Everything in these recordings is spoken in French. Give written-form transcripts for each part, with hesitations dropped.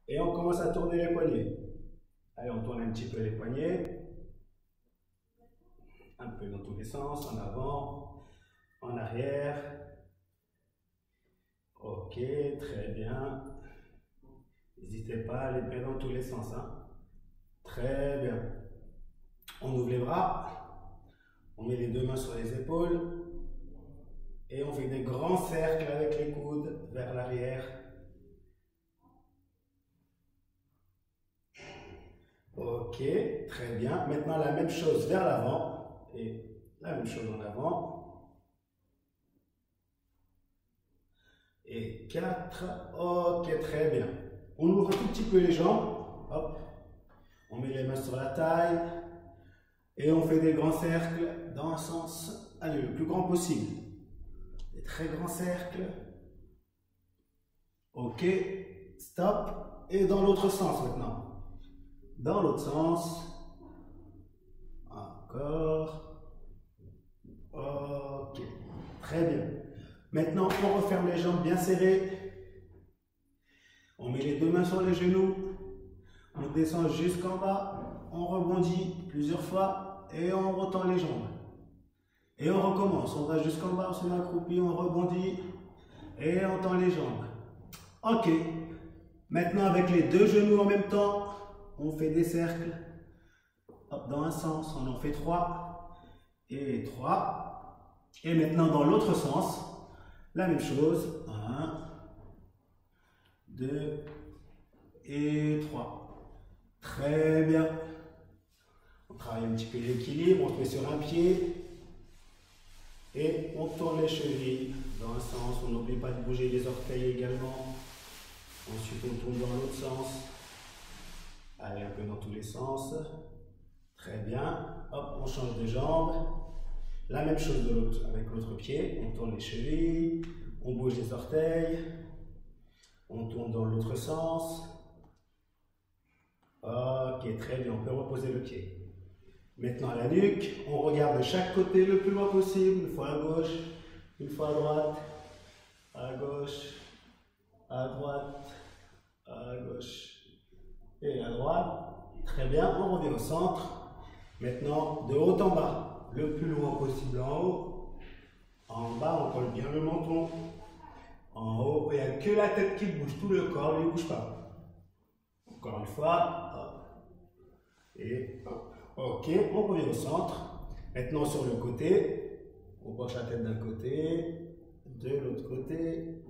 Et on commence à tourner les poignets. Allez, on tourne un petit peu les poignets. Un peu dans tous les sens, en avant, en arrière. Ok, très bien. N'hésitez pas à les mettre dans tous les sens. Hein. Très bien. On ouvre les bras. On met les deux mains sur les épaules. Et on fait des grands cercles avec les coudes vers l'arrière. Ok, très bien. Maintenant, la même chose vers l'avant. Et la même chose en avant. Et 4. Ok, très bien. On ouvre un tout petit peu les jambes. Hop. On met les mains sur la taille. Et on fait des grands cercles dans un sens, allez, le plus grand possible. Des très grands cercles. Ok, stop. Et dans l'autre sens maintenant. Dans l'autre sens. Encore. Ok, très bien. Maintenant, on referme les jambes bien serrées. On met les deux mains sur les genoux. On descend jusqu'en bas. On rebondit plusieurs fois et on retend les jambes. Et on recommence. On va jusqu'en bas, on se met accroupi, on rebondit et on tend les jambes. Ok. Maintenant, avec les deux genoux en même temps, on fait des cercles. Hop, dans un sens, on en fait 3 et 3. Et maintenant, dans l'autre sens, la même chose. 1, 2 et 3. Très bien. On travaille un petit peu l'équilibre, on se met sur un pied. Et on tourne les chevilles dans un sens. On n'oublie pas de bouger les orteils également. Ensuite, on tourne dans l'autre sens. Allez, un peu dans tous les sens. Très bien. Hop, on change de jambe. La même chose avec l'autre pied. On tourne les chevilles. On bouge les orteils. On tourne dans l'autre sens. Ok, très bien. On peut reposer le pied. Maintenant la nuque. On regarde de chaque côté le plus loin possible. Une fois à gauche, une fois à droite. À gauche, à droite, à gauche et à droite. Très bien. On revient au centre. Maintenant, de haut en bas, le plus loin possible en haut. En bas, on colle bien le menton. En haut, il n'y a que la tête qui bouge, tout le corps ne bouge pas. Encore une fois, hop. Et hop. Ok, on revient au centre. Maintenant sur le côté, on penche la tête d'un côté, de l'autre côté,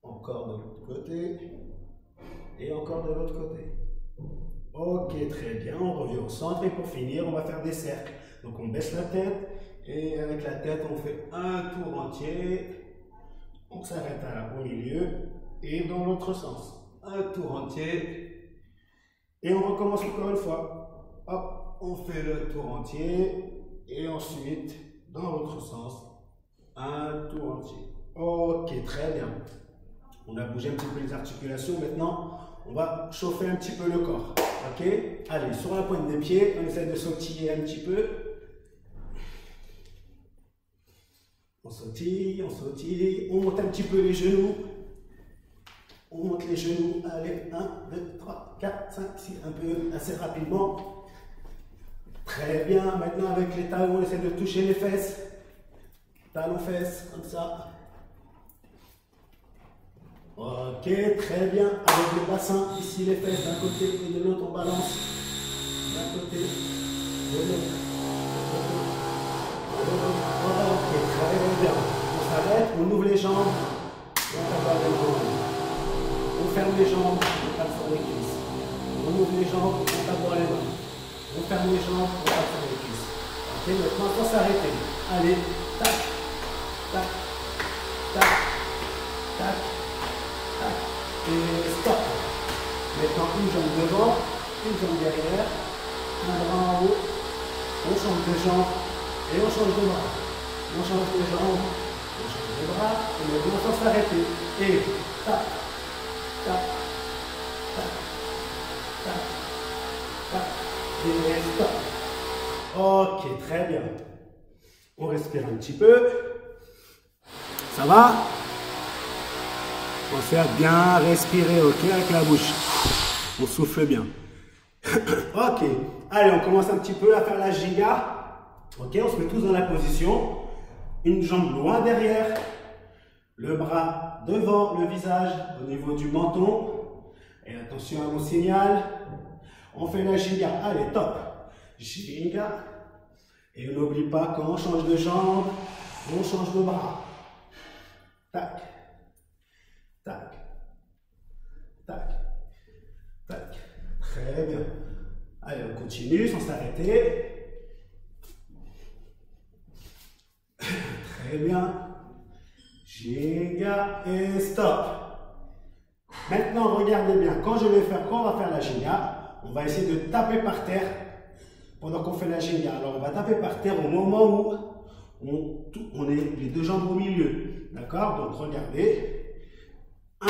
encore de l'autre côté, et encore de l'autre côté. Ok, très bien, on revient au centre et pour finir, on va faire des cercles. Donc on baisse la tête et avec la tête, on fait un tour entier. On s'arrête au milieu et dans l'autre sens. Un tour entier et on recommence encore une fois. Hop, on fait le tour entier et ensuite, dans l'autre sens, un tour entier. Ok, très bien. On a bougé un petit peu les articulations. Maintenant, on va chauffer un petit peu le corps. Ok? Allez, sur la pointe des pieds, on essaie de sautiller un petit peu. On sautille, on monte un petit peu les genoux. On monte les genoux. Allez, 1, 2, 3, 4, 5, 6, un peu assez rapidement. Très bien. Maintenant, avec les talons, on essaie de toucher les fesses. Talons-fesses, comme ça. Ok, très bien. Avec le bassin, ici les fesses d'un côté et de l'autre, on balance. D'un côté, de l'autre. Ok, très bien. On s'arrête, on ouvre les jambes. On tape les jambes. On ferme les jambes, on tape sur les cuisses. On ouvre les jambes, on tape dans les mains. On ferme les jambes, on tape sur les cuisses. Ok, maintenant, il faut s'arrêter. Allez, tac, tac, tac, tac. Et stop. Maintenant une jambe devant, une jambe derrière, un bras en haut, on change de jambe et on change de bras. On change de jambe, on change de bras, et maintenant il faut s'arrêter. Et tac, tac, tac, tac, tac, et stop. Ok, très bien. On respire un petit peu. Ça va? Pensez à bien respirer, ok, avec la bouche. On souffle bien. Ok. Allez, on commence un petit peu à faire la ginga. Ok, on se met tous dans la position. Une jambe loin derrière. Le bras devant le visage, au niveau du menton. Et attention à mon signal. On fait la ginga. Allez, top. Ginga. Et on n'oublie pas, quand on change de jambe, on change de bras. Tac. Tac. Tac. Tac. Très bien. Allez, on continue sans s'arrêter. Très bien. Ginga et stop. Maintenant, regardez bien. Quand on va faire la ginga, on va essayer de taper par terre pendant qu'on fait la ginga. Alors, on va taper par terre au moment où on est les deux jambes au milieu. D'accord? Donc, regardez. 1,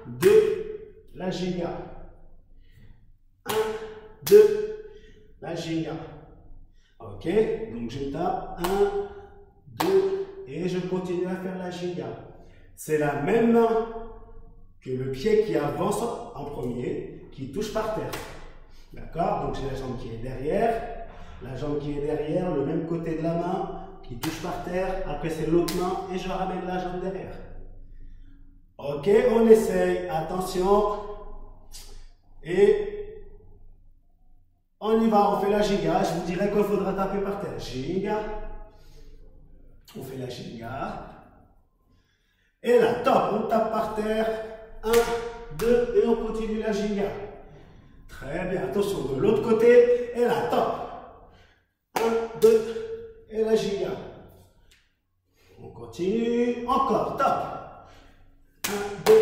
2, la ginga. 1, 2, la ginga. Ok? Donc, je tape 1, 2, et je continue à faire la ginga. C'est la même main que le pied qui avance en premier, qui touche par terre. D'accord? Donc, j'ai la jambe qui est derrière. La jambe qui est derrière, le même côté de la main, qui touche par terre. Après, c'est l'autre main et je ramène la jambe derrière. Ok, on essaye. Attention. Et on y va, on fait la ginga. Je vous dirai qu'il faudra taper par terre. Ginga. On fait la ginga. Et là, top, on tape par terre. 1, 2, et on continue la ginga. Très bien, attention de l'autre côté. Et là, top. 1, 2, et la ginga. On continue. Encore, top. 1, 2,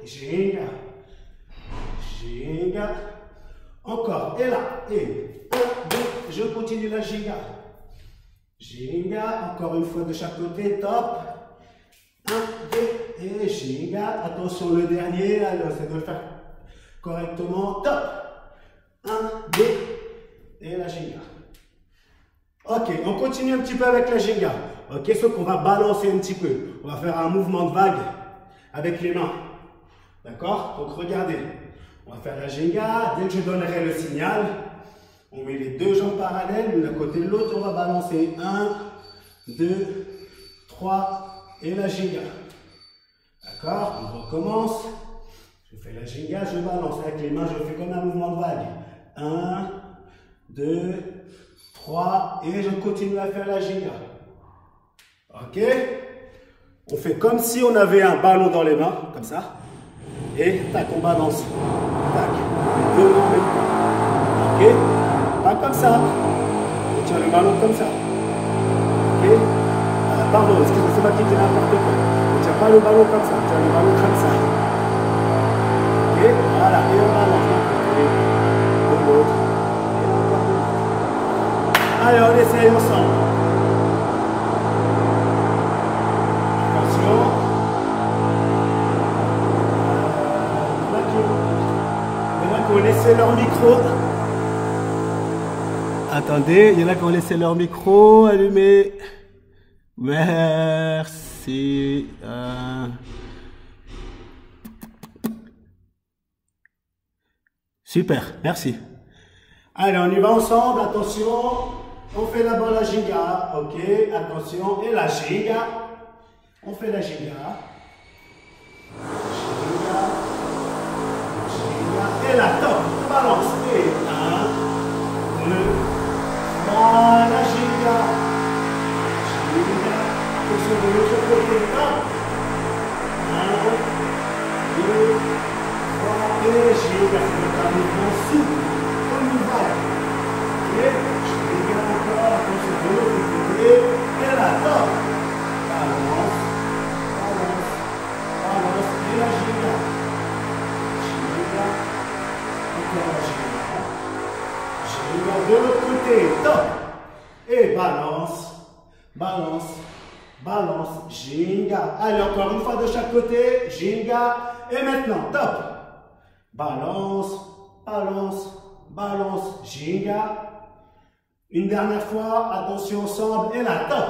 ginga. Ginga. Encore, et là. Et 1, 2, je continue la ginga. Ginga, encore une fois de chaque côté, top. 1, 2, et ginga. Attention, le dernier, alors c'est de le faire correctement, top. 1, 2, et la ginga. Ok, on continue un petit peu avec la ginga. Ok, sauf qu'on va balancer un petit peu. On va faire un mouvement de vague avec les mains. D'accord? Donc regardez, on va faire la ginga. Dès que je donnerai le signal, on met les deux jambes parallèles, l'une à côté de l'autre, on va balancer 1, 2, 3 et la ginga. D'accord? On recommence. Je fais la ginga, je balance avec les mains, je fais comme un mouvement de vague. 1, 2, 3 et je continue à faire la ginga. Ok? On fait comme si on avait un ballon dans les mains, comme ça. Et tac, on balance. Tac. Les deux mains en même temps. Ok? Pas comme ça. On tient le ballon comme ça. Ok? Pardon, excusez-moi, c'est moi qui dis n'importe quoi. On ne tient pas le ballon comme ça, on tient le ballon comme ça. Ok? Voilà, et on balance d'un côté, de l'autre, et encore de l'autre. Allez, on essaye ensemble. Attention. Il y en a qui ont laissé leur micro. Attendez, il y en a qui ont laissé leur micro allumé. Merci. Super, merci. Allez, on y va ensemble. Attention, on fait d'abord la ginga. Ok, attention. Et la ginga. On fait la ginga. Ginga. Ginga. Et la top. Balance. Et 1, 2, 3. La ginga. Attention de l'autre côté, top. 1, 2, 3, et ginga. C'est un mouvement souple, comme une vague. Ok, ginga encore, attention de l'autre côté, et là, top. Balance, balance, balance, et la ginga. Ginga, encore la ginga. Ginga de l'autre côté, top. Et balance, balance. Balance, ginga. Allez, encore une fois de chaque côté, ginga. Et maintenant, top. Balance, balance, balance, ginga. Une dernière fois, attention ensemble. Et là, top.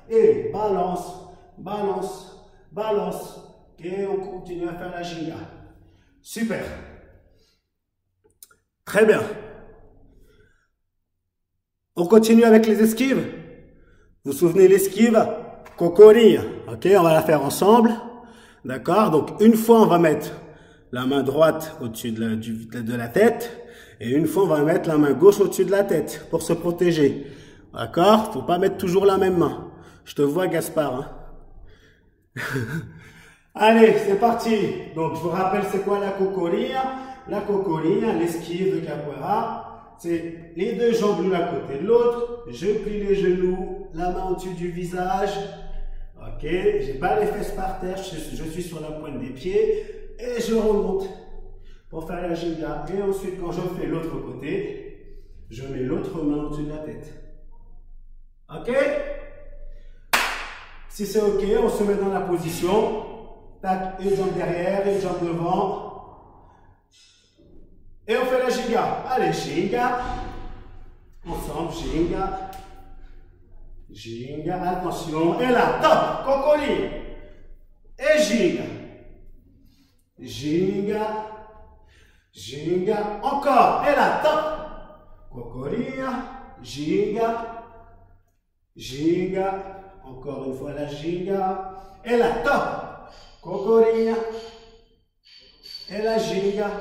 Et balance, balance, balance. Et on continue à faire la ginga. Super. Très bien. On continue avec les esquives. Vous vous souvenez l'esquive? Cocorilla. Ok, on va la faire ensemble. D'accord? Donc, une fois, on va mettre la main droite au-dessus de la tête. Et une fois, on va mettre la main gauche au-dessus de la tête pour se protéger. D'accord? Faut pas mettre toujours la même main. Je te vois, Gaspard. Hein? Allez, c'est parti. Donc, je vous rappelle, c'est quoi la cocorilla? La cocorilla, l'esquive de capoeira, c'est les deux jambes l'une à côté de l'autre. Je plie les genoux, la main au-dessus du visage. Ok, j'ai pas les fesses par terre, je suis sur la pointe des pieds et je remonte pour faire la ginga. Et ensuite, quand je fais l'autre côté, je mets l'autre main au-dessus de la tête. Ok? Si c'est ok, on se met dans la position. Tac, une jambe derrière, une jambe devant. Et on fait la ginga. Allez, ginga. Ensemble, ginga. Ginga, attention. Et là, top, cocoli. Et ginga. Ginga. Ginga. Encore. Et là, top. Cocolia. Ginga. Ginga. Encore une fois la ginga. Et là, top. Cocoria. Et la ginga.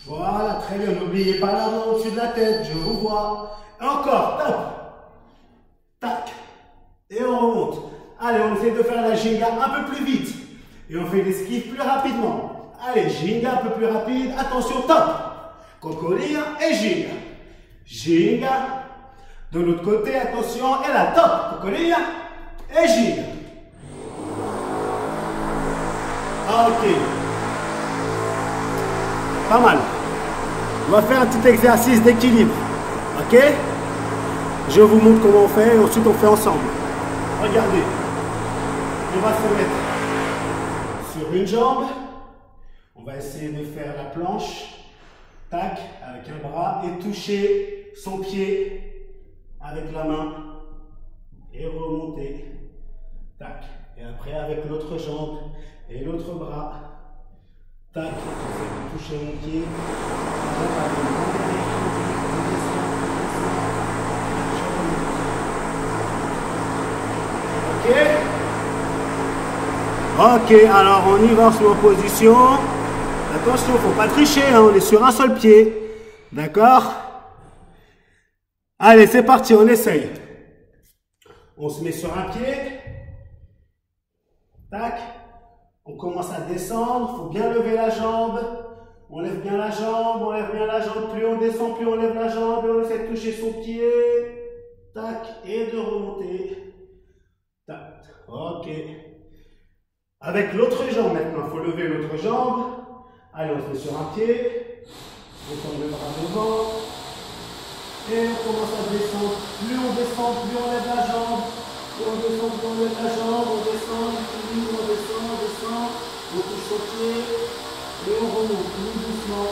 Voilà, très bien. N'oubliez pas la main au-dessus de la tête. Je vous vois. Encore, top. Tac. Et on remonte. Allez, on essaie de faire la ginga un peu plus vite. Et on fait l'esquive plus rapidement. Allez, ginga un peu plus rapide. Attention, top. Cocoria et ginga. Ginga. De l'autre côté, attention. Et là, top. Cocoria et ginga. Ok. Pas mal. On va faire un petit exercice d'équilibre. Ok? Je vous montre comment on fait et ensuite on fait ensemble. Regardez. On va se mettre sur une jambe. On va essayer de faire la planche. Tac, avec un bras et toucher son pied avec la main. Et remonter. Tac. Et après avec l'autre jambe et l'autre bras. Tac. Toucher mon pied. Ok, alors on y va sur position. Attention, il ne faut pas tricher, hein, on est sur un seul pied. D'accord? Allez, c'est parti, on essaye. On se met sur un pied. Tac. On commence à descendre, il faut bien lever la jambe. On lève bien la jambe, on lève bien la jambe. Plus on descend, plus on lève la jambe. Et on essaie de toucher son pied. Tac, et de remonter. Tac, ok. Avec l'autre jambe maintenant, il faut lever l'autre jambe. Allez, on se met sur un pied. On tourne le bras devant. Et on commence à descendre. Plus on descend, plus on lève la jambe. Plus on descend, plus on lève la jambe. On descend, plus on descend, on descend. On touche au pied. Et on remonte plus doucement.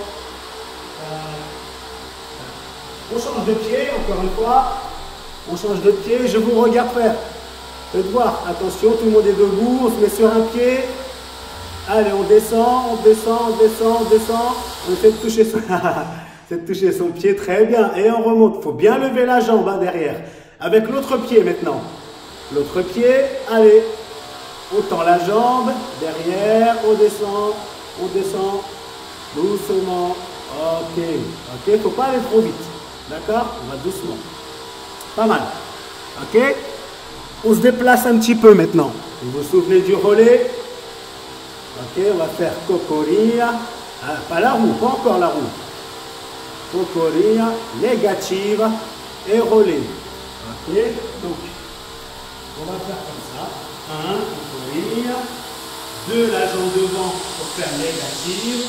On change de pied, encore une fois. On change de pied. Je vous regarde faire. Faites voir, attention, tout le monde est debout, on se met sur un pied. Allez, on descend, on descend, on descend, on descend. On essaie de toucher son pied, très bien. Et on remonte, il faut bien lever la jambe hein, derrière. Avec l'autre pied maintenant. L'autre pied, allez. On tend la jambe, derrière, on descend, doucement. Ok, ok, il ne faut pas aller trop vite. D'accord? On va doucement. Pas mal. Ok? On se déplace un petit peu maintenant. Vous vous souvenez du relais? Ok, on va faire cocorilla. Ah, pas la roue, pas encore la roue. Cocorilla, négative et relais. Ok, donc on va faire comme ça. 1, cocorilla. 2, la jambe devant pour faire négative.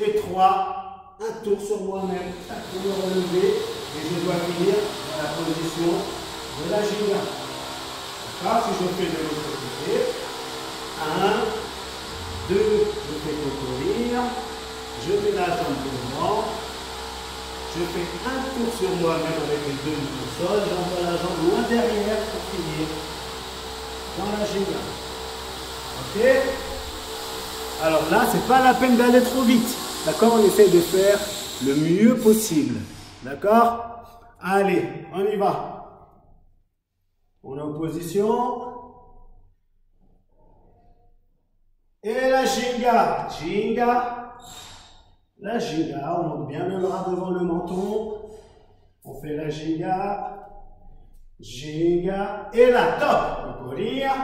Et 3, un tour sur moi-même. Pour me relever. Et je dois finir dans la position de la ginga. Si je fais de l'autre côté, 1, 2, je fais cocorilla, je mets la jambe devant, je fais un tour sur moi-même avec les deux au sol, j'envoie la jambe loin derrière pour finir dans la ginga. Ok? Alors là, c'est pas la peine d'aller trop vite. D'accord? On essaye de faire le mieux possible. D'accord? Allez, on y va. On est en position. Et la Ginga. Ginga. La Ginga. On monte bien le bras devant le menton. On fait la Ginga. Ginga. Et la top. Cocoria.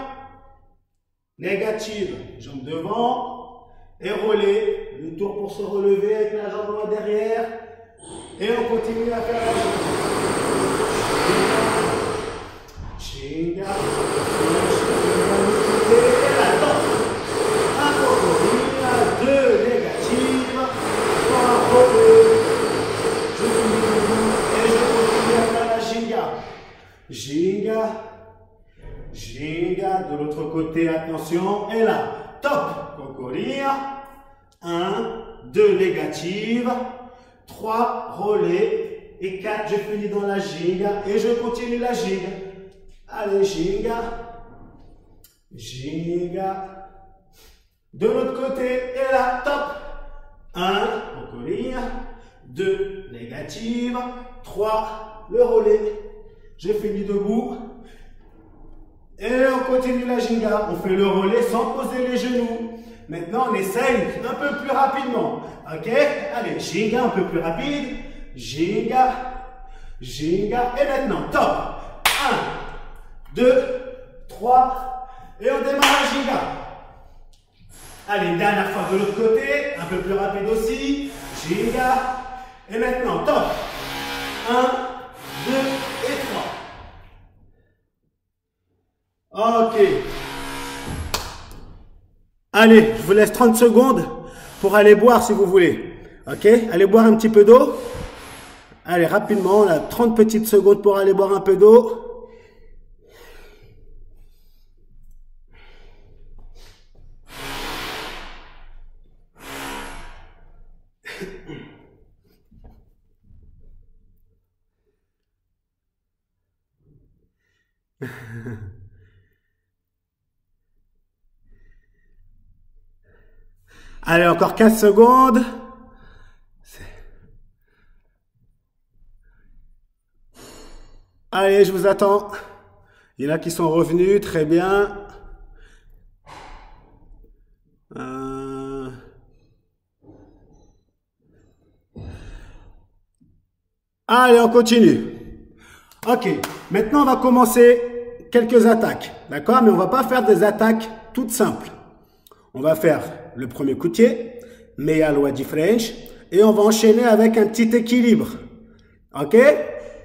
Négative. Jambe devant. Et relais. Le tour pour se relever avec la jambe droite derrière. Et on continue à faire la Ginga. Ginga. Et la top. Un cocoria. 2 négatives. 3 relais. Je finis debout. Et je continue à faire la Ginga. Ginga. Ginga. De l'autre côté, attention. Et là. Top. Cocoria. 1, 2 négatives, 3 relais et 4, je finis dans la Ginga et je continue la Ginga. Allez, Ginga, Ginga. De l'autre côté, et là, top. 1, cocoria, 2 négatives, 3, le relais. Je finis debout. Et on continue la Ginga. On fait le relais sans poser les genoux. Maintenant, on essaye un peu plus rapidement. Ok? Allez, Ginga un peu plus rapide. Ginga. Ginga. Et maintenant, top. 1, 2, 3. Et on démarre la Ginga. Allez, dernière fois de l'autre côté. Un peu plus rapide aussi. Ginga. Et maintenant, top. 1, 2 et 3. Ok. Allez, je vous laisse 30 secondes pour aller boire si vous voulez. Ok? Allez boire un petit peu d'eau. Allez, rapidement, on a 30 petites secondes pour aller boire un peu d'eau. Allez, encore 15 secondes. Allez, je vous attends. Il y en a qui sont revenus, très bien. Allez, on continue. Ok, maintenant on va commencer quelques attaques. D'accord? Mais on va pas faire des attaques toutes simples. On va faire le premier coup de pied, meia lua di French, et on va enchaîner avec un petit équilibre. Ok?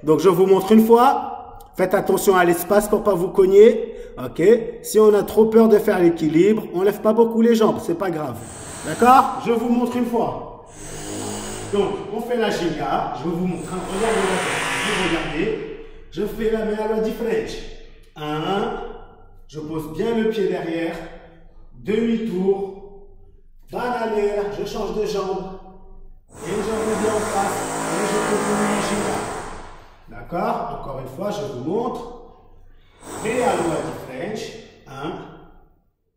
Donc je vous montre une fois. Faites attention à l'espace pour pas vous cogner. Ok? Si on a trop peur de faire l'équilibre, on lève pas beaucoup les jambes, c'est pas grave. D'accord? Je vous montre une fois. Donc on fait la Ginga. Je vais vous montrer. Regardez. Je fais la meia lua di French. 1. Je pose bien le pied derrière. Demi-tour, bananière, je change de jambe, et je reviens en face, et je continue la Ginga. D'accord? Encore une fois, je vous montre. Meia lua di French. 1.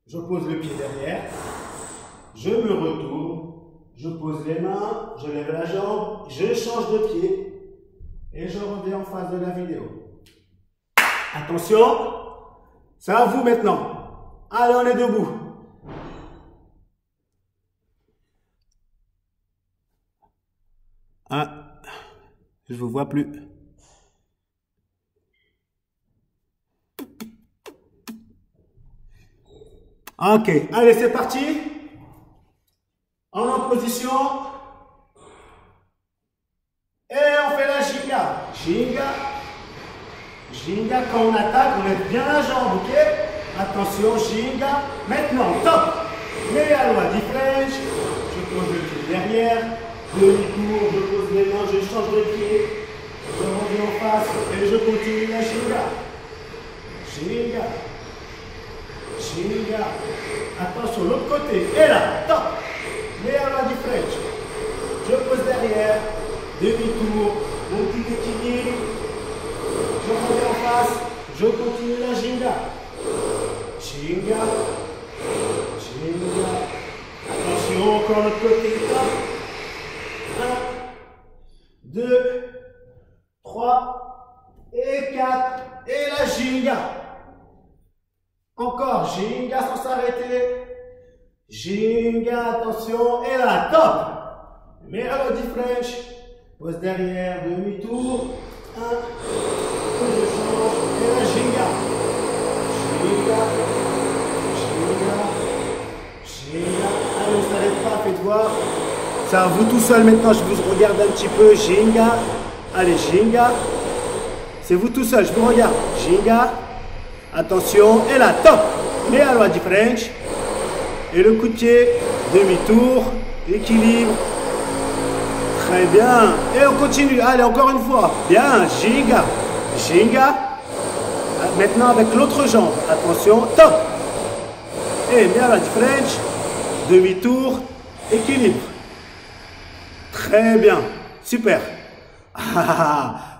Je pose le pied derrière, je me retourne, je pose les mains, je lève la jambe, je change de pied, et je reviens en face de la vidéo. Attention, c'est à vous maintenant. Allez, on est debout. Ah, je ne vous vois plus. Ok, allez, c'est parti. On est en position. Et on fait la Ginga. Ginga. Ginga, quand on attaque, on lève bien la jambe, ok? Attention, Ginga. Maintenant, top. Meia lua di French. Je pose le pied derrière. Demi-tour, je pose les mains, je change de pied, je reviens en face et je continue la Ginga. Ginga. Ginga. Attention, l'autre côté. Et là, top. Meia lua di French. Je pose derrière, demi-tour, mon petit équilibre. Je reviens en face, je continue la Ginga. Ginga. Ginga. Attention, encore l'autre côté. Top. 1, Jinga sans s'arrêter. Jinga, attention. Et là, top. Melody French. Pose derrière, demi-tour. 1, 2, je change. Et là, Jinga. Jinga. Jinga. Jinga. Allez, on ne s'arrête pas, faites voir. C'est à vous tout seul maintenant, je vous regarde un petit peu. Jinga. Allez, Jinga. C'est vous tout seul, je vous regarde. Jinga. Attention. Et là, top. Melody French. Et le coup de pied. Demi-tour. Équilibre. Très bien. Et on continue. Allez, encore une fois. Bien. Jinga. Jinga. Maintenant avec l'autre jambe. Attention. Top. Et Melody French. Demi-tour. Équilibre. Très bien. Super.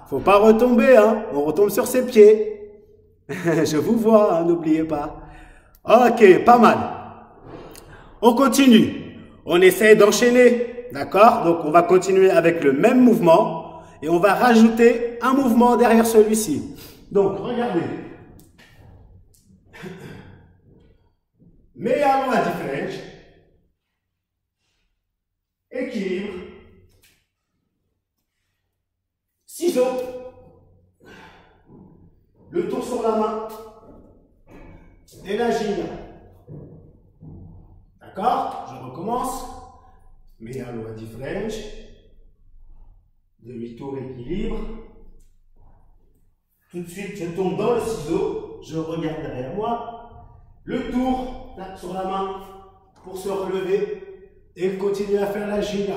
Faut pas retomber, hein. On retombe sur ses pieds. Je vous vois, hein, n'oubliez pas. Ok, pas mal. On continue. On essaie d'enchaîner. D'accord? Donc, on va continuer avec le même mouvement. Et on va rajouter un mouvement derrière celui-ci. Donc, regardez. Melody French. Équilibre. Ciseaux. Le tour sur la main. Et la Jinga. D'accord? Je recommence. Melody French. Demi-tour équilibre. Tout de suite, je tombe dans le ciseau. Je regarde derrière moi. Le tour, tape sur la main pour se relever et continuer à faire la Jinga.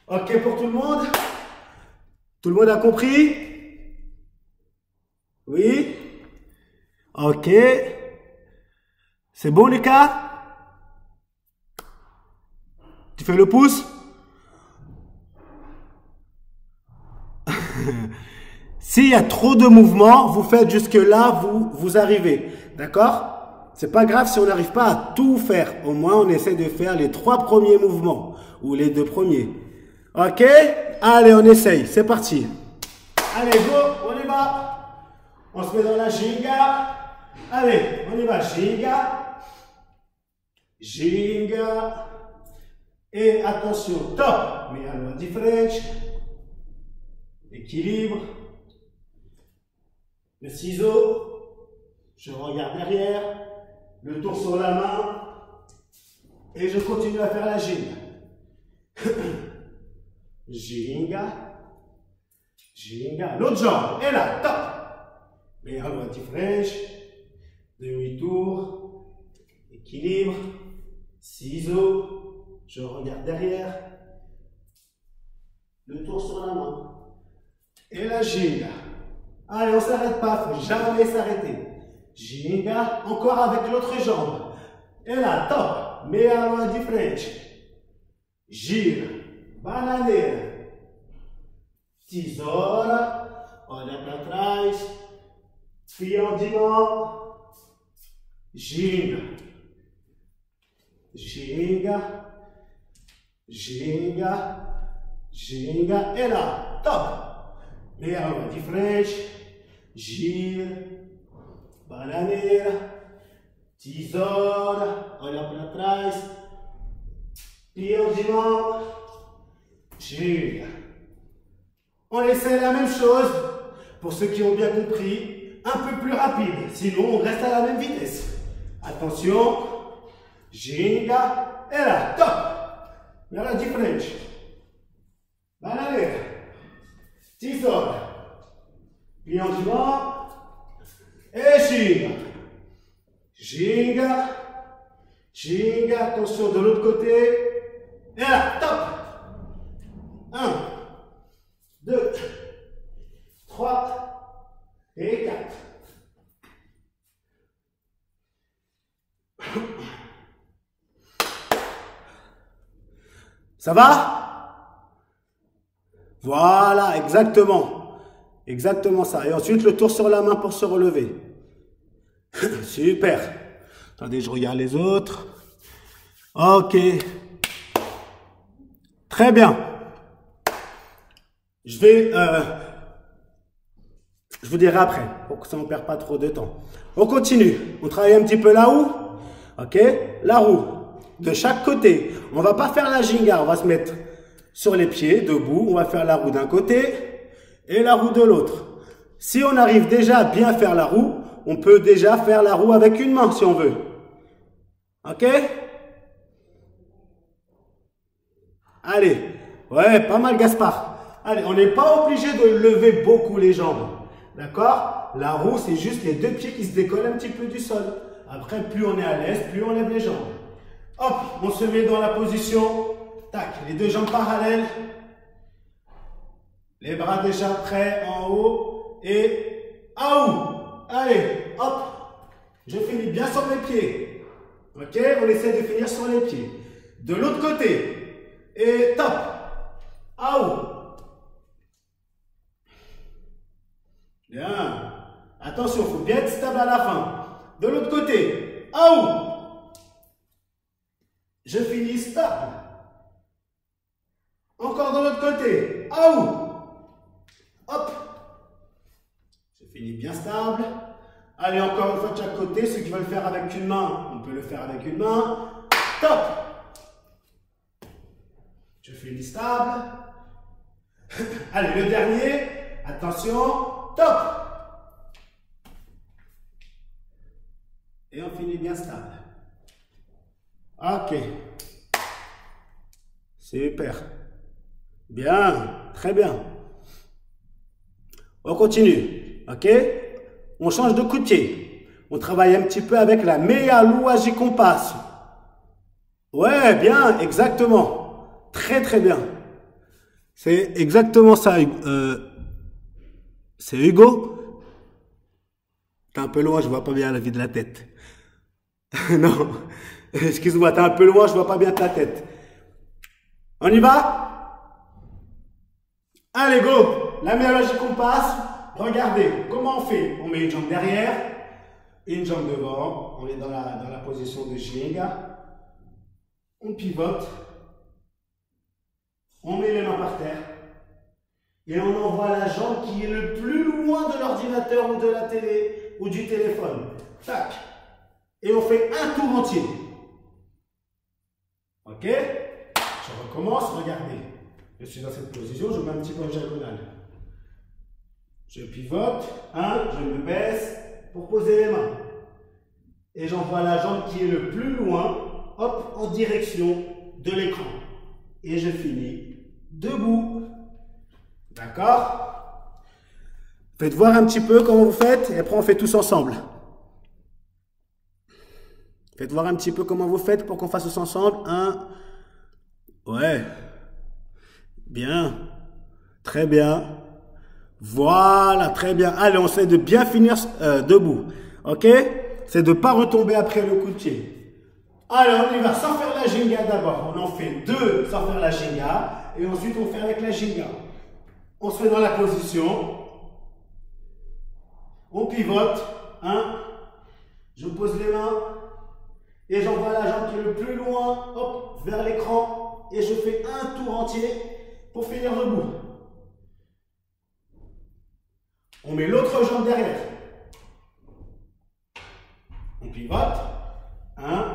Ok pour tout le monde? Tout le monde a compris? Oui? Ok. C'est bon, Lucas? Tu fais le pouce? S'il y a trop de mouvements, vous faites jusque là, vous arrivez. D'accord? C'est pas grave si on n'arrive pas à tout faire. Au moins, on essaie de faire les 3 premiers mouvements. Ou les 2 premiers. Ok? Allez, on essaye. C'est parti. Allez, go, on y va. On se met dans la Jinga. Allez, on y va. Jinga. Jinga. Et attention, top. Melody French. Équilibre. Le ciseau. Je regarde derrière. Le tour sur la main. Et je continue à faire la Jinga. Jinga. Jinga. L'autre jambe. Et là, top. Melody French. Demi-tour. Équilibre. Ciseaux. Je regarde derrière. Le tour sur la main. Et la Jinga. Allez, on ne s'arrête pas. Il ne faut jamais s'arrêter. Jinga. Encore avec l'autre jambe. Et là, top. Melody French. Gira. Bananeira. Tesoura. Olha para trás. Fião de mão. Ginga. Ginga. Ginga. Ginga. Et là, top. Melody French. Gira. Bananeira. Tesoura. Olha para trás. Fião de mão. Jinga. On essaie la même chose pour ceux qui ont bien compris, un peu plus rapide, sinon on reste à la même vitesse. Attention, Jinga, et là, top. Melody French. Bananeira. Tesoura. Pion du vent. Et Jinga. Jinga. Jinga, attention de l'autre côté. Et là, top. 1, 2, 3 et 4. Ça va? Voilà, exactement. Exactement ça. Et ensuite, le tour sur la main pour se relever. Super. Attendez, je regarde les autres. Ok. Très bien. Je vais Je vous dirai après, pour que ça ne perd pas trop de temps. On continue. On travaille un petit peu la roue. Ok? La roue. De chaque côté. On ne va pas faire la ginga. On va se mettre sur les pieds, debout. On va faire la roue d'un côté et la roue de l'autre. Si on arrive déjà à bien faire la roue, on peut déjà faire la roue avec une main si on veut. Ok? Allez. Ouais, pas mal Gaspard. Allez, on n'est pas obligé de lever beaucoup les jambes. D'accord? La roue, c'est juste les deux pieds qui se décollent un petit peu du sol. Après, plus on est à l'aise, plus on lève les jambes. Hop, on se met dans la position. Tac, les deux jambes parallèles. Les bras déjà prêts en haut. Et en haut. Allez, hop. Je finis bien sur mes pieds. Ok? On essaie de finir sur les pieds. De l'autre côté. Et top. En haut. Bien. Attention, il faut bien être stable à la fin. De l'autre côté. En haut. Je finis stable. Encore de l'autre côté. En haut. Hop. Je finis bien stable. Allez, encore une fois de chaque côté. Ceux qui veulent le faire avec une main, on peut le faire avec une main. Top. Je finis stable. Allez, le dernier. Attention. Top. Et on finit bien stable. Ok. Super. Bien. Très bien. On continue. Ok? On change de coup de pied. On travaille un petit peu avec la meia lua de compasso. Ouais, bien. Exactement. Très, très bien. C'est exactement ça. C'est Hugo? T'es un peu loin, je vois pas bien la vie de la tête. Non, excuse-moi, t'es un peu loin, je vois pas bien ta tête. On y va? Allez, go! La meilleure logique qu'on passe. Regardez, comment on fait? On met une jambe derrière, une jambe devant. On est dans la position de ginga. On pivote. On met les mains par terre. Et on envoie la jambe qui est le plus loin de l'ordinateur ou de la télé ou du téléphone. Tac. Et on fait un tour entier. Ok? Je recommence, regardez. Je suis dans cette position, je mets un petit peu en diagonale. Je pivote, je me baisse pour poser les mains. Et j'envoie la jambe qui est le plus loin, hop, en direction de l'écran. Et je finis debout. D'accord? Faites voir un petit peu comment vous faites et après on fait tous ensemble. Faites voir un petit peu comment vous faites pour qu'on fasse tous ensemble. Ouais. Bien. Très bien. Voilà, très bien. Allez, on essaie de bien finir debout. Ok? C'est de ne pas retomber après le coup de pied. Allez, on y va sans faire la ginga d'abord. On en fait deux sans faire la ginga. Et ensuite, on fait avec la ginga. On se met dans la position. On pivote. Je pose les mains. Et j'envoie la jambe qui est le plus loin, hop, vers l'écran. Et je fais un tour entier pour finir debout. On met l'autre jambe derrière. On pivote.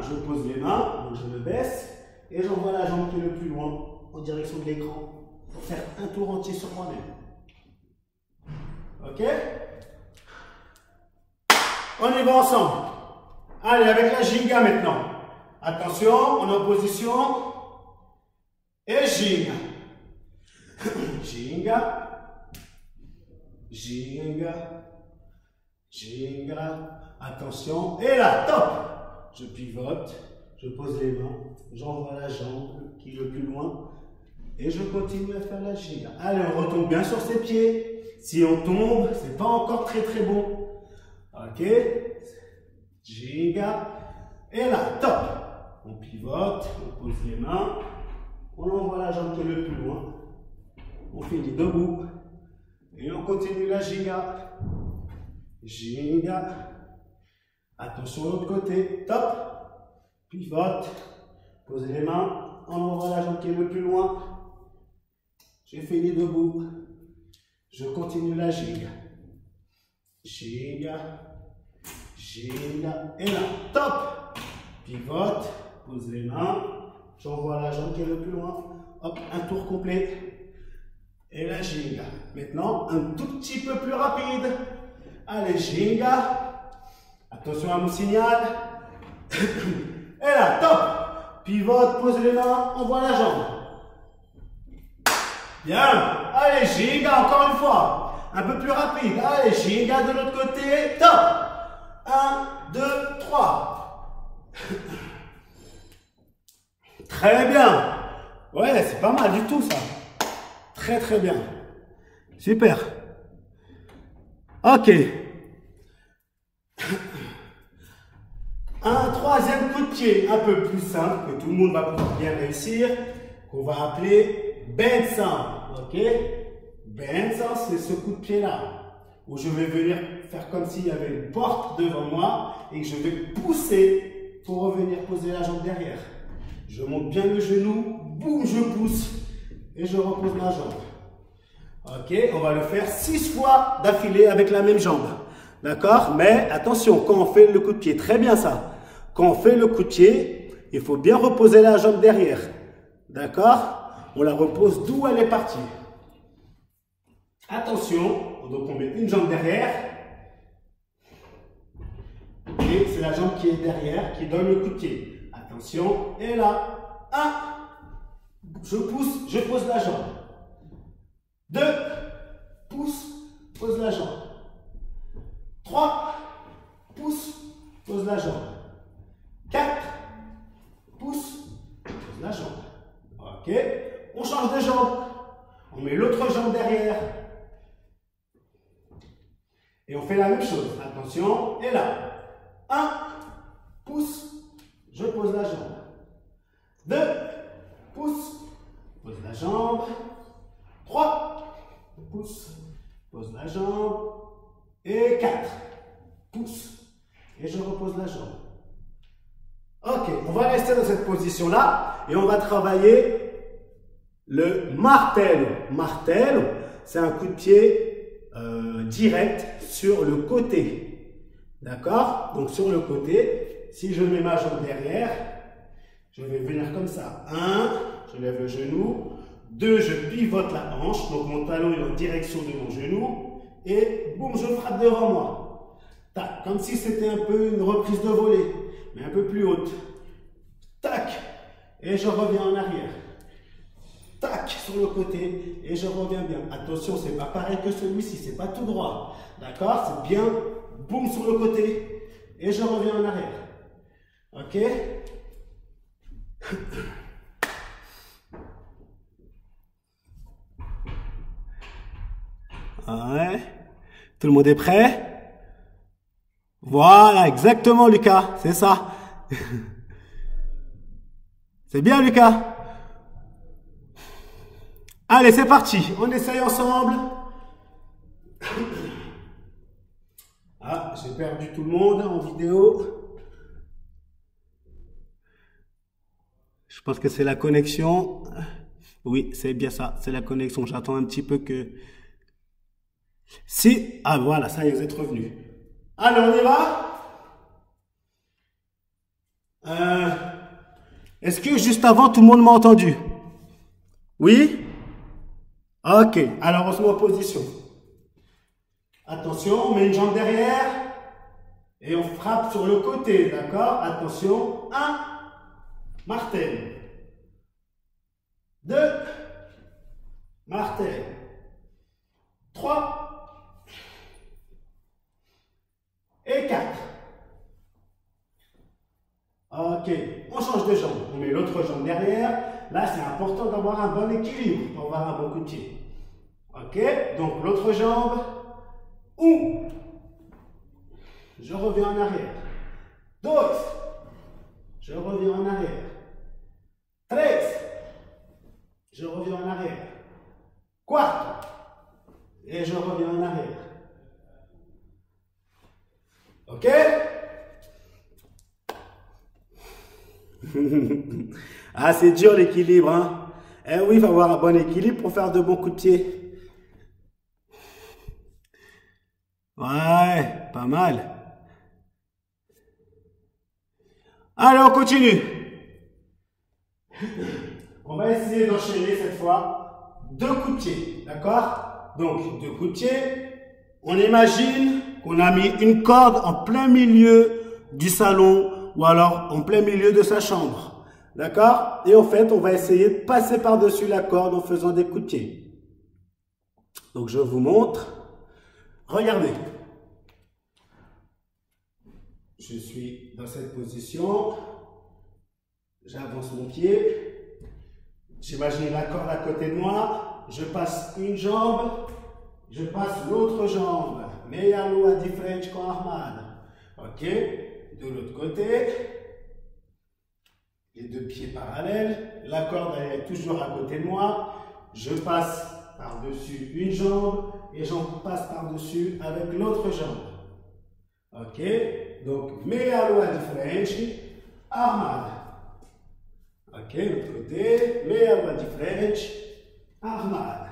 Je pose les mains, donc je me baisse. Et j'envoie la jambe qui est le plus loin en direction de l'écran pour faire un tour entier sur moi-même. Ok? On y va ensemble. Allez, avec la ginga maintenant. Attention, on est en position. Et ginga. Ginga. Ginga. Ginga. Attention. Et là, top. Je pivote. Je pose les mains. J'envoie la jambe qui est le plus loin. Et je continue à faire la ginga. Allez, on retombe bien sur ses pieds. Si on tombe, c'est pas encore très très bon. Ok. Ginga. Et là, top. On pivote, on pose les mains. On envoie la jambe qui est le plus loin. On finit debout. Et on continue la ginga. Ginga. Attention à l'autre côté. Top. Pivote. Posez les mains. On envoie la jambe qui est le plus loin. J'ai fini debout. Je continue la ginga. Ginga. Ginga. Et là, top. Pivote. Pose les mains. J'envoie la jambe qui est le plus loin. Hop, un tour complet. Et la ginga. Maintenant, un tout petit peu plus rapide. Allez, ginga. Attention à mon signal. Et là, top. Pivote, pose les mains, envoie la jambe. Bien. Allez, ginga, encore une fois. Un peu plus rapide. Allez, ginga de l'autre côté. Top. 1, 2, 3. Très bien. Ouais, c'est pas mal du tout ça. Très très bien. Super. Ok. Un troisième coup de pied un peu plus simple que tout le monde va pouvoir bien réussir, qu'on va appeler benza. Ok? Benza, c'est ce coup de pied là, où je vais venir faire comme s'il y avait une porte devant moi et que je vais pousser pour revenir poser la jambe derrière. Je monte bien le genou, boum, je pousse et je repose ma jambe. Ok, on va le faire 6 fois d'affilée avec la même jambe. D'accord? Mais attention, quand on fait le coup de pied, très bien ça. Quand on fait le coup de pied, il faut bien reposer la jambe derrière. D'accord? On la repose d'où elle est partie. Attention, donc on met une jambe derrière. Et c'est la jambe qui est derrière qui donne le coup de pied. Attention, et là, 1, je pousse, je pose la jambe. 2, pousse, pose la jambe. 3, pousse, pose la jambe. 4, pousse, pose la jambe. Ok, on change de jambe. On met l'autre jambe derrière. Et on fait la même chose. Attention, et là. 1, pousse, je pose la jambe. 2, pousse, pose la jambe. 3, pousse, pose la jambe. Et 4, pousse, et je repose la jambe. Ok, on va rester dans cette position-là et on va travailler le martello. Martello, c'est un coup de pied direct sur le côté. D'accord? Donc sur le côté, si je mets ma jambe derrière, je vais venir comme ça. 1, je lève le genou. 2, je pivote la hanche, donc mon talon est en direction de mon genou. Et boum, je frappe devant moi. Tac, comme si c'était un peu une reprise de volée, mais un peu plus haute. Tac, et je reviens en arrière. Tac, sur le côté, et je reviens bien. Attention, c'est pas pareil que celui-ci, c'est pas tout droit. D'accord? C'est bien, boum, sur le côté, et je reviens en arrière. Ok? Ouais. Tout le monde est prêt? Voilà, exactement Lucas, c'est ça. C'est bien Lucas. Allez, c'est parti, on essaye ensemble. Ah, j'ai perdu tout le monde en vidéo. Je pense que c'est la connexion. Oui, c'est bien ça, c'est la connexion. J'attends un petit peu que... Si, ah voilà, ça y est, vous êtes revenus. Allez, on y va? Est-ce que juste avant, tout le monde m'a entendu? Oui? Ok, alors on se met en position. Attention, on met une jambe derrière et on frappe sur le côté, d'accord? Attention, 1, martèle. 2, martèle. 3 et 4. Ok, on change de jambe. On met l'autre jambe derrière. Là, c'est important d'avoir un bon équilibre pour avoir un bon coup de pied. Ok, donc l'autre jambe. Ou je reviens en arrière. 2, je reviens en arrière. 3, je reviens en arrière. 4, et je reviens en arrière. Ok? Ah, c'est dur l'équilibre, hein? Eh oui, il faut avoir un bon équilibre pour faire de bons coups de pied. Ouais, pas mal. Allez, on continue. On va essayer d'enchaîner cette fois 2 coups de pied, d'accord? Donc, 2 coups de pied. On imagine qu'on a mis une corde en plein milieu du salon ou alors en plein milieu de sa chambre, d'accord? Et en fait, on va essayer de passer par-dessus la corde en faisant des coups de pied. Donc, je vous montre. Regardez. Je suis dans cette position. J'avance mon pied. J'imagine la corde à côté de moi. Je passe une jambe. Je passe l'autre jambe. Meia lua de frente com a armada. Ok? De l'autre côté. Les 2 pieds parallèles. La corde elle est toujours à côté de moi. Je passe par-dessus une jambe. Et j'en passe par-dessus avec l'autre jambe. Ok? Donc, meia lua de frente, armada. Ok, l'autre côté, meia lua de frente, armada.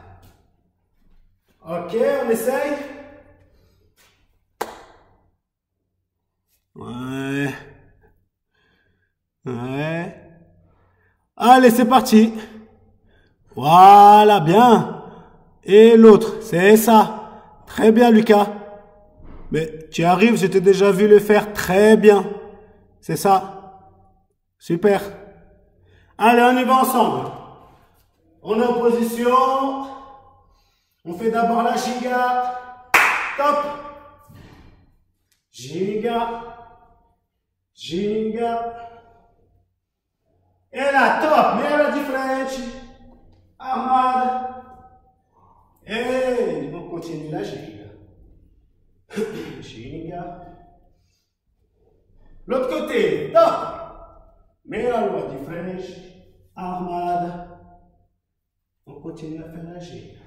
Ok, on essaye? Ouais. Ouais. Allez, c'est parti. Voilà, bien. Et l'autre, c'est ça. Très bien, Lucas. Mais tu arrives, je t'ai déjà vu le faire très bien. C'est ça. Super. Allez, on y va ensemble. On est en position. On fait d'abord la ginga. Top. Ginga. Ginga. Et là, top. Meia de frente. Armada. Et on continue la ginga. Ginga. L'autre côté, top. Meia lua de frente, armada. On continue à faire la ginga.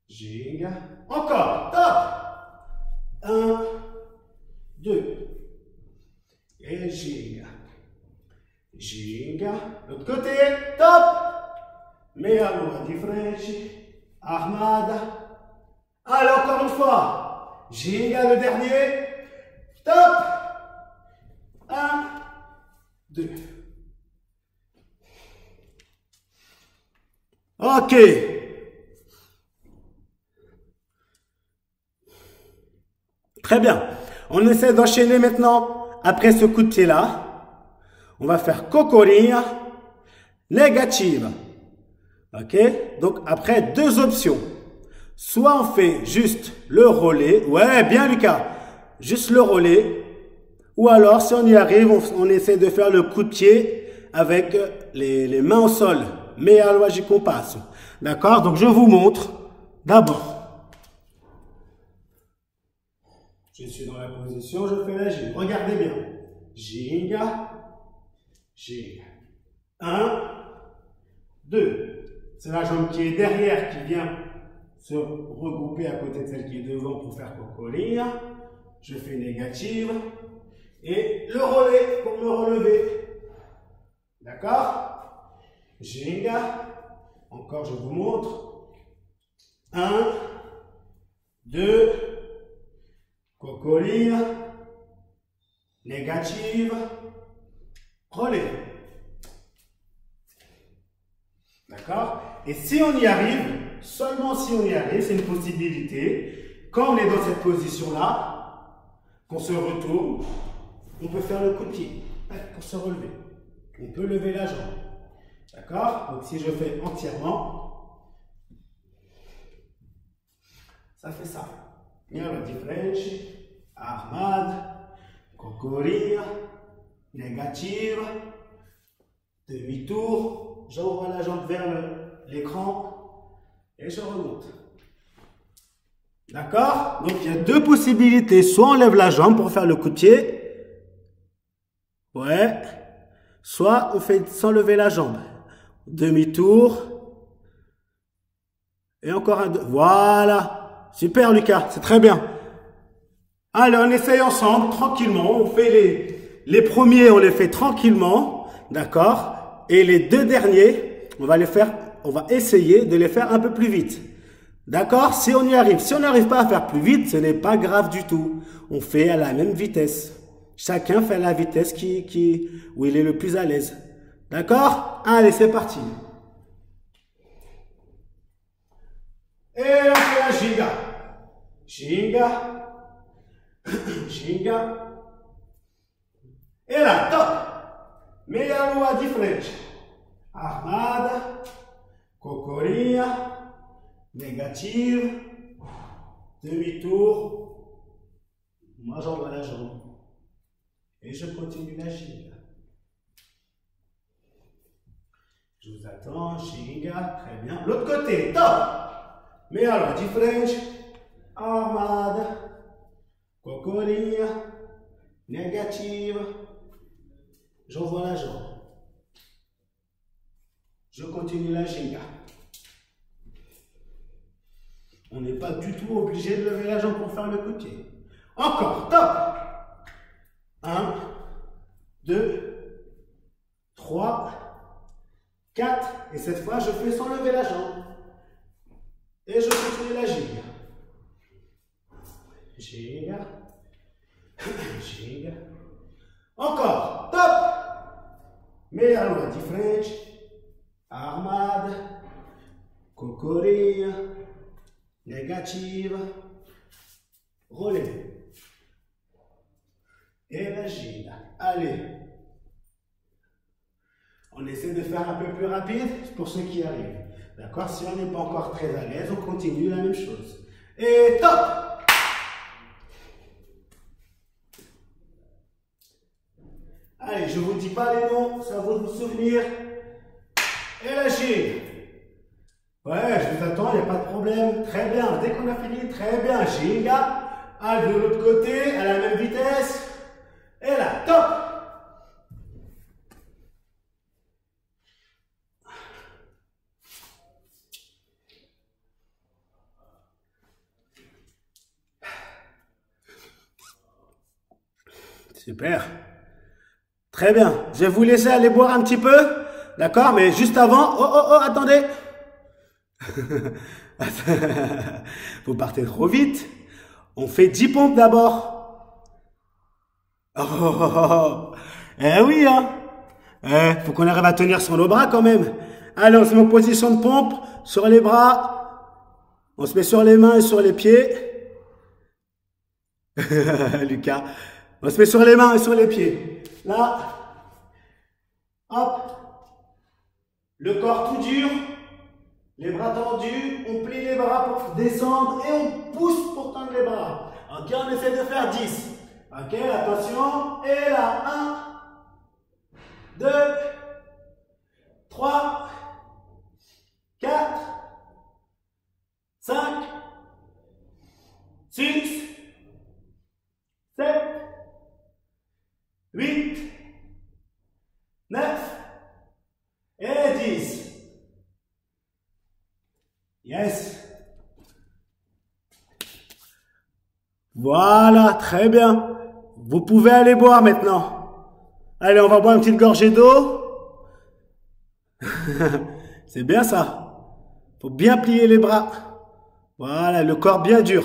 Ginga. Encore, top. 1, 2. Et ginga. Ginga. L'autre côté, top. Meia lua de frente, armada. Allez, encore une fois. Ginga, le dernier. Top. 1, 2. Ok. Très bien. On essaie d'enchaîner maintenant. Après ce coup de pied-là, on va faire cocorinha négative. Ok. Donc, après, 2 options. Soit on fait juste le relais. Ouais, bien Lucas. Juste le relais. Ou alors, si on y arrive, on essaie de faire le coup de pied avec les mains au sol. Meia lua de compasso. D'accord? Donc, je vous montre d'abord. Je suis dans la position, je fais la ginga. Regardez bien. Ginga. Ginga. 1, 2. C'est la jambe qui est derrière qui vient se regrouper à côté de celle qui est devant pour faire cocorinha. Je fais négative. Et le relais pour me relever. D'accord? Ginga. Encore, je vous montre. 1, 2. Cocorinha. Négative. Relais. D'accord? Et si on y arrive, seulement si on y arrive, c'est une possibilité. Quand on est dans cette position-là, qu'on se retourne, on peut faire le coup de pied pour se relever. On peut lever la jambe. D'accord? Donc si je fais entièrement, ça fait ça. Meia de frente, armada, cocorinha, négative, demi-tour, j'envoie la jambe vers l'écran et je remonte. D'accord? Donc il y a 2 possibilités. Soit on lève la jambe pour faire le coup de pied. Ouais. Soit on fait sans lever la jambe. Demi-tour. Et encore un 2. Voilà. Super Lucas, c'est très bien. Allez, on essaye ensemble, tranquillement. On fait les premiers, on les fait tranquillement. D'accord? Et les 2 derniers, on va essayer de les faire un peu plus vite. D'accord? Si on y arrive. Si on n'arrive pas à faire plus vite, ce n'est pas grave du tout. On fait à la même vitesse. Chacun fait à la vitesse où il est le plus à l'aise. D'accord? Allez, c'est parti. Et on fait la ginga. Ginga. Ginga. Et là, top. Meia lua de frente. Armada. Cocorinha. Négative. Demi-tour. Moi, j'envoie la jambe. Et je continue la ginga. Je vous attends, ginga, très bien. L'autre côté, top. Meia lua de frente. Armada. Cocorinha. Négative. J'envoie la jambe. Je continue la ginga. On n'est pas du tout obligé de lever la jambe pour faire le coup de pied. Encore, top. 1, 2, 3, 4. Et cette fois, je fais sans lever la jambe. Et je continue la ginga. Ginga. Ginga. Encore, top. Meia lua de frente. Armada. Cocorinha. Négative. Relais. Et la ginga. Allez. On essaie de faire un peu plus rapide pour ceux qui arrivent. D'accord? Si on n'est pas encore très à l'aise, on continue la même chose. Et top! Allez, je ne vous dis pas les noms, ça va vous souvenir. Et la ginga. Ouais, je vous attends, il n'y a pas de problème. Très bien, dès qu'on a fini, très bien. Ginga. Allez, de l'autre côté, à la même vitesse. Et là, top! Super. Très bien. Je vais vous laisser aller boire un petit peu. D'accord? Mais juste avant... Oh, attendez. Vous partez trop vite. On fait 10 pompes d'abord. Eh oui, hein. Faut qu'on arrive à tenir sur nos bras quand même. Allez, on se met en position de pompe, sur les bras. On se met sur les mains et sur les pieds. Lucas. On se met sur les mains et sur les pieds. Là. Hop. Le corps tout dur. Les bras tendus. On plie les bras pour descendre et on pousse pour tendre les bras. Ok, on essaie de faire 10. Ok, attention. Et là, 1, 2, 3, 4, 5, 6, 7, 8, 9 et 10. Yes. Voilà, très bien. Vous pouvez aller boire maintenant. Allez, on va boire une petite gorgée d'eau. C'est bien ça. Faut bien plier les bras. Voilà, le corps bien dur.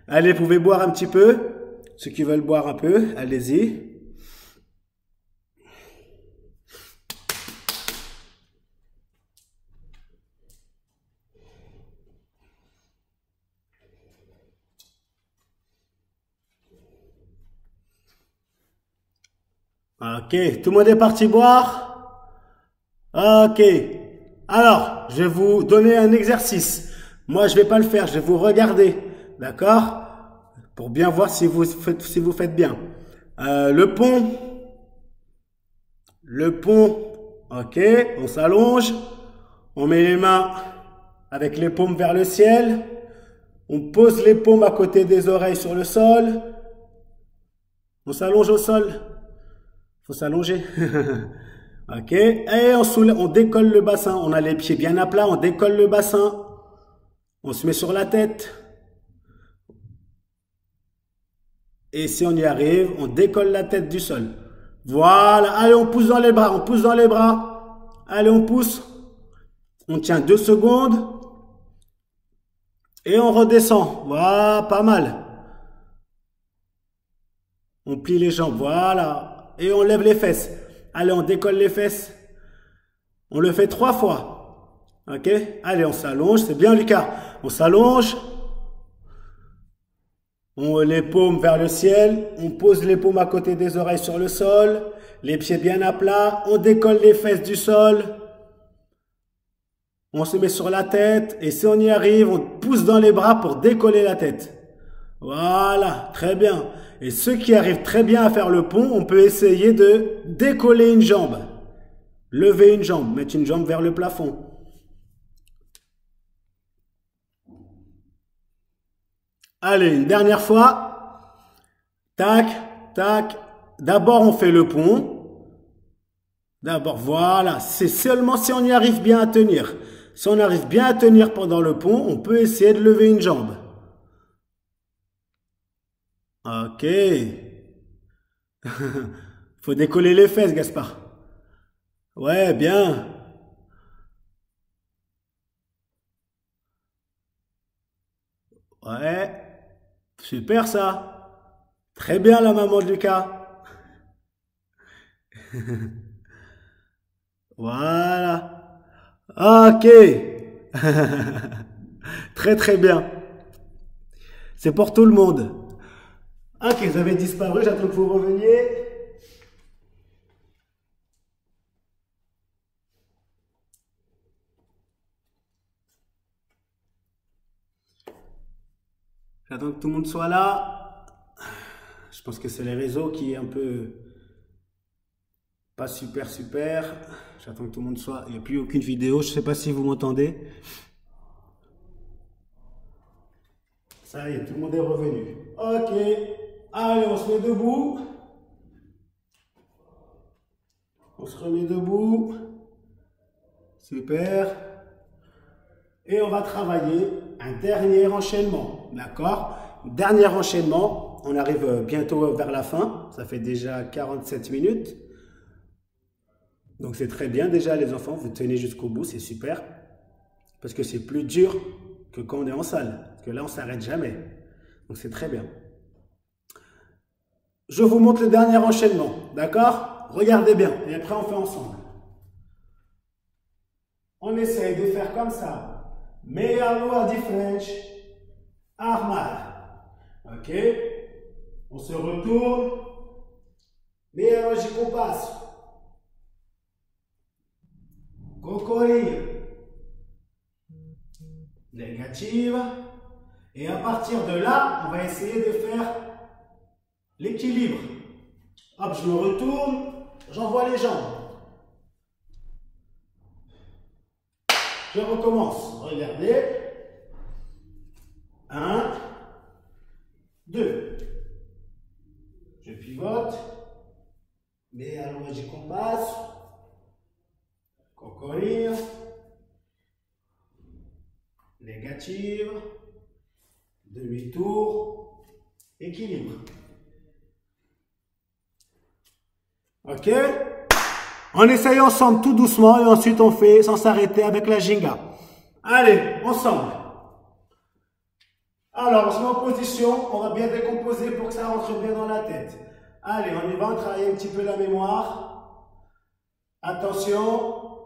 Allez, vous pouvez boire un petit peu. Ceux qui veulent boire un peu, allez-y. Ok, tout le monde est parti boire? Ok. Alors, je vais vous donner un exercice. Moi, je vais pas le faire, je vais vous regarder. D'accord? Pour bien voir si vous faites bien. Le pont. Ok, on s'allonge. On met les mains avec les paumes vers le ciel. On pose les paumes à côté des oreilles sur le sol. On s'allonge au sol. Faut s'allonger. Ok. Et on décolle le bassin. On a les pieds bien à plat. On décolle le bassin. On se met sur la tête. Et si on y arrive, on décolle la tête du sol. Voilà. Allez, on pousse dans les bras. On pousse dans les bras. Allez, on pousse. On tient 2 secondes. Et on redescend. Voilà, pas mal. On plie les jambes, voilà. Et on lève les fesses. Allez, on décolle les fesses. On le fait 3 fois. Ok? Allez, on s'allonge. C'est bien, Lucas. On s'allonge. On les paumes vers le ciel. On pose les paumes à côté des oreilles sur le sol. Les pieds bien à plat. On décolle les fesses du sol. On se met sur la tête. Et si on y arrive, on pousse dans les bras pour décoller la tête. Voilà, très bien. Et ceux qui arrivent très bien à faire le pont, on peut essayer de décoller une jambe. Lever une jambe, mettre une jambe vers le plafond. Allez, une dernière fois. Tac, tac. D'abord, on fait le pont. D'abord, voilà. C'est seulement si on y arrive bien à tenir. Si on arrive bien à tenir pendant le pont, on peut essayer de lever une jambe. Ok. Faut décoller les fesses, Gaspard. Ouais, bien. Ouais. Super ça. Très bien la maman de Lucas. Voilà. Ok. Très très bien. C'est pour tout le monde. Ok, vous avez disparu, j'attends que vous reveniez. J'attends que tout le monde soit là. Je pense que c'est les réseaux qui est un peu pas super super. J'attends que tout le monde soit. Il n'y a plus aucune vidéo. Je ne sais pas si vous m'entendez. Ça y est, tout le monde est revenu. Ok. Allez, on se met debout. On se remet debout. Super. Et on va travailler un dernier enchaînement. D'accord? Dernier enchaînement. On arrive bientôt vers la fin. Ça fait déjà 47 minutes. Donc c'est très bien déjà les enfants. Vous tenez jusqu'au bout. C'est super. Parce que c'est plus dur que quand on est en salle. Parce que là, on ne s'arrête jamais. Donc c'est très bien. Je vous montre le dernier enchaînement. D'accord? Regardez bien. Et après, on fait ensemble. On essaye de faire comme ça. Meia lua de frente, armada. Ok? On se retourne. Meia lua de compasso. Cocorinha. Négative. Et à partir de là, on va essayer de faire l'équilibre. Hop, je me retourne. J'envoie les jambes. Je recommence. Regardez. 1, 2. Je pivote. Mais à l'ouest du compasso. Cocorinha. Négative. Demi-tour. Équilibre. Ok? On essaye ensemble tout doucement et ensuite on fait sans s'arrêter avec la ginga. Allez, ensemble. Alors, on se met en position, on va bien décomposer pour que ça rentre bien dans la tête. Allez, on y va, on travaille un petit peu la mémoire. Attention,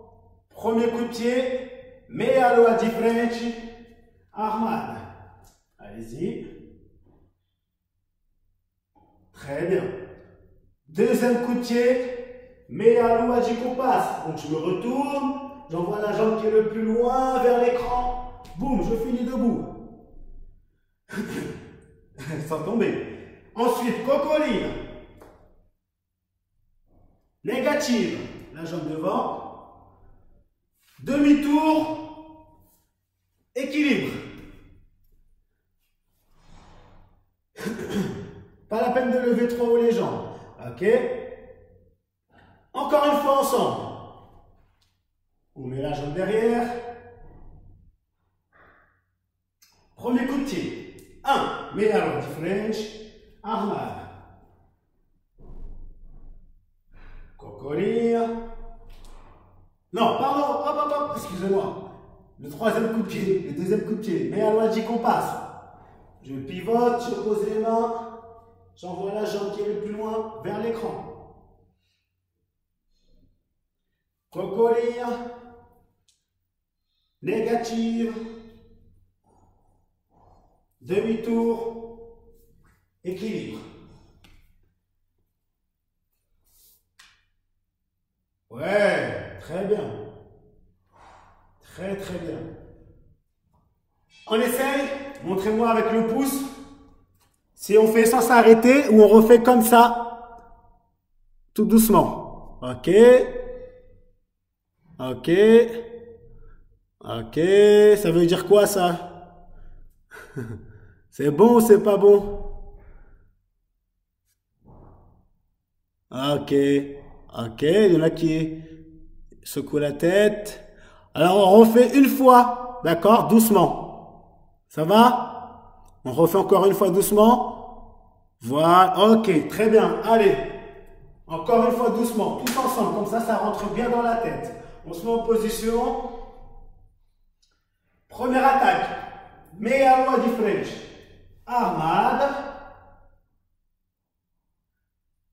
premier coup de pied, meia lua de frente, armada. Allez-y. Très bien. Deuxième coup de pied. Meia lua de compasso. Donc je me retourne, j'envoie la jambe qui est le plus loin vers l'écran. Boum, je finis debout. Sans tomber. Ensuite, cocoline. Négative. La jambe devant. Demi-tour. Équilibre. Pas la peine de lever trop haut les jambes. Ok? Encore une fois ensemble. On met la jambe derrière. Premier coup de pied. 1. Meia lua de frente. Armada. Cocorinha. Non, pardon. Hop, hop, hop. Excusez-moi. le troisième coup de pied, le deuxième coup de pied. Mais à l'ouaji qu'on passe. Je pivote, je pose les mains. J'envoie la jambe qui est le plus loin vers l'écran. Cocolia. Négative. Demi-tour. Équilibre. Ouais, très bien. Très très bien. On essaye. Montrez-moi avec le pouce. Si on fait sans s'arrêter ou on refait comme ça. Tout doucement. Ok. Ok. Ok. Ça veut dire quoi ça? C'est bon ou c'est pas bon? Ok. Ok. Il y en a qui secouent la tête. Alors on refait une fois. D'accord? Doucement. Ça va? On refait encore une fois doucement. Voilà. Ok. Très bien. Allez. Encore une fois doucement. Tous ensemble. Comme ça rentre bien dans la tête. On se met en position. Première attaque. Meia lua de frente. Armada.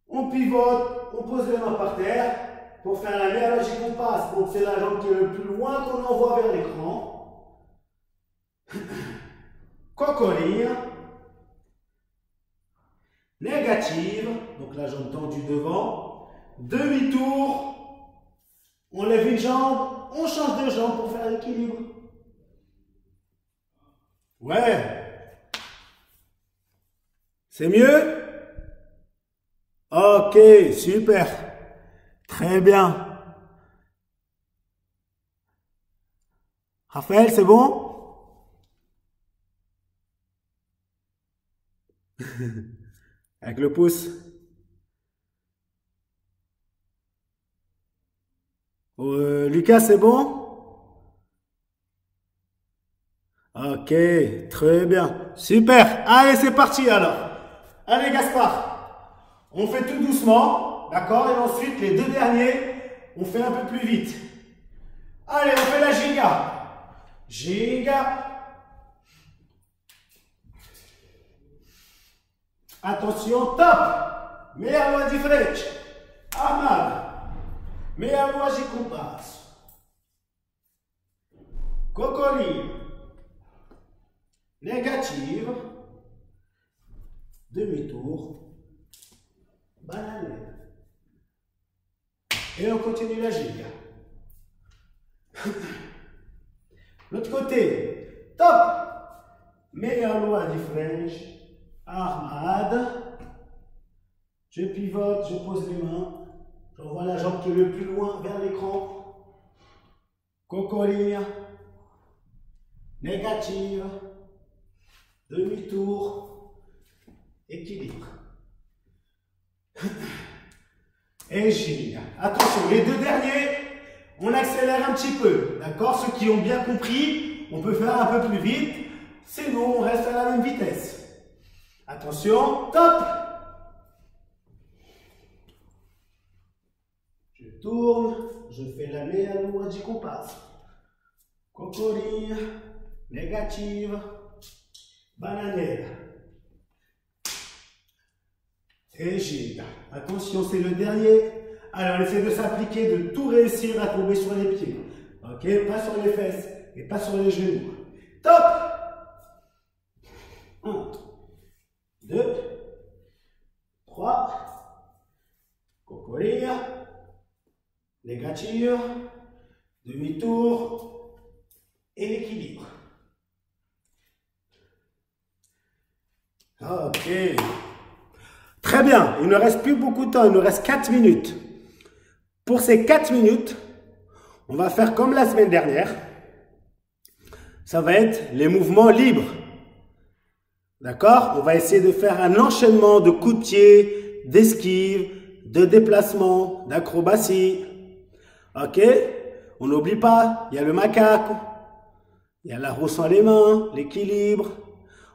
On pivote, on pose les mains par terre pour faire la meia lua qu'on passe. Donc c'est la jambe qui est le plus loin qu'on envoie vers l'écran. Cocolia. Négative. Donc la jambe tendue devant. Demi-tour. On lève une jambe. On change de jambe pour faire l'équilibre. Ouais. C'est mieux? Ok, super. Très bien. Raphaël, c'est bon? Avec le pouce. Lucas, c'est bon? Ok, très bien. Super. Allez, c'est parti alors. Allez, Gaspard. On fait tout doucement. D'accord? Et ensuite, les deux derniers, on fait un peu plus vite. Allez, on fait la giga. Giga. Attention, top. Meia lua de frente. Armada. Meia lua de compasso. Cocolinha. Négative. Demi-tour. Banane. Et on continue la giga. L'autre côté. Top. Meia lua de frente. Armada. Je pivote, je pose les mains. J'envoie la jambe qui est le plus loin vers l'écran. Cocolinha. Négative. Demi-tour. Équilibre. Et giga. Attention, les deux derniers, on accélère un petit peu. D'accord? Ceux qui ont bien compris, on peut faire un peu plus vite. Sinon, on reste à la même vitesse. Attention, top. Je tourne, je fais la meia lua de compasso. Cocolinha, négative, bananeira. Et giga. Attention, c'est le dernier. Alors, essayez de s'appliquer, de tout réussir à tomber sur les pieds. Ok? Pas sur les fesses et pas sur les genoux. Top! 1, 2, 3. Cocolinha. Négative. Demi-tour. Et l'équilibre. Ok. Très bien. Il ne reste plus beaucoup de temps. Il nous reste 4 minutes. Pour ces 4 minutes, on va faire comme la semaine dernière. Ça va être les mouvements libres. D'accord? On va essayer de faire un enchaînement de coups de pied, d'esquive, de déplacement, d'acrobatie. Ok? On n'oublie pas, il y a le macaque, il y a la roue sans les mains, l'équilibre.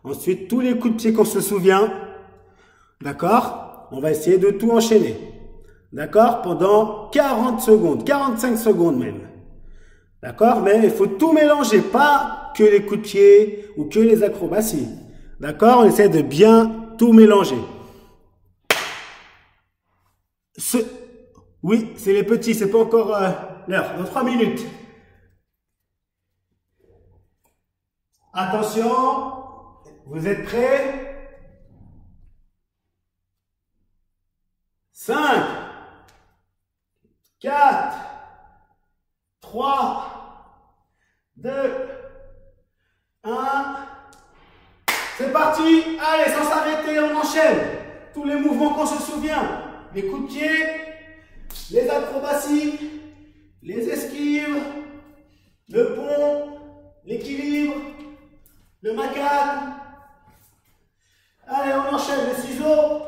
Ensuite, tous les coups de pied qu'on se souvient. D'accord? On va essayer de tout enchaîner. D'accord? Pendant 40 secondes, 45 secondes même. D'accord? Mais il faut tout mélanger, pas que les coups de pied ou que les acrobaties. D'accord? On essaie de bien tout mélanger. Oui, c'est les petits, c'est pas encore l'heure. Dans 3 minutes. Attention, vous êtes prêts? 5, 4, 3, 2, 1. C'est parti. Allez, sans s'arrêter, on enchaîne. Tous les mouvements qu'on se souvient. Les coups de pied, les acrobaties, les esquives, le pont, l'équilibre, le macane. Allez, on enchaîne les ciseaux.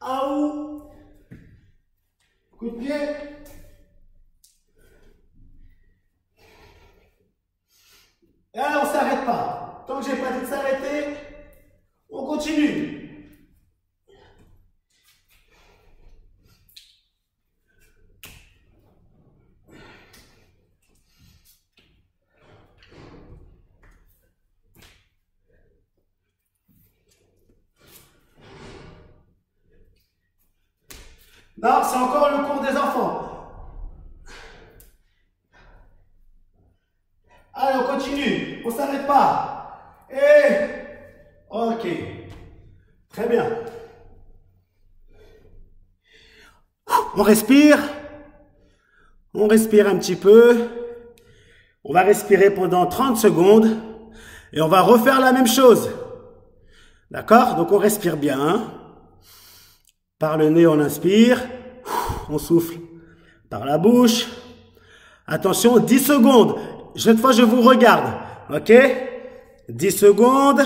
Aou. Coup de pied. Et allez, on ne s'arrête pas. Tant que j'ai pas dit de s'arrêter, on continue. Non, c'est encore le cours des enfants. Allez, on continue. On ne s'arrête pas. Et... ok. Très bien. On respire. On respire un petit peu. On va respirer pendant 30 secondes. Et on va refaire la même chose. D'accord? Donc on respire bien. Par le nez, on inspire. On souffle par la bouche. Attention, 10 secondes. Cette fois, je vous regarde. Ok? 10 secondes.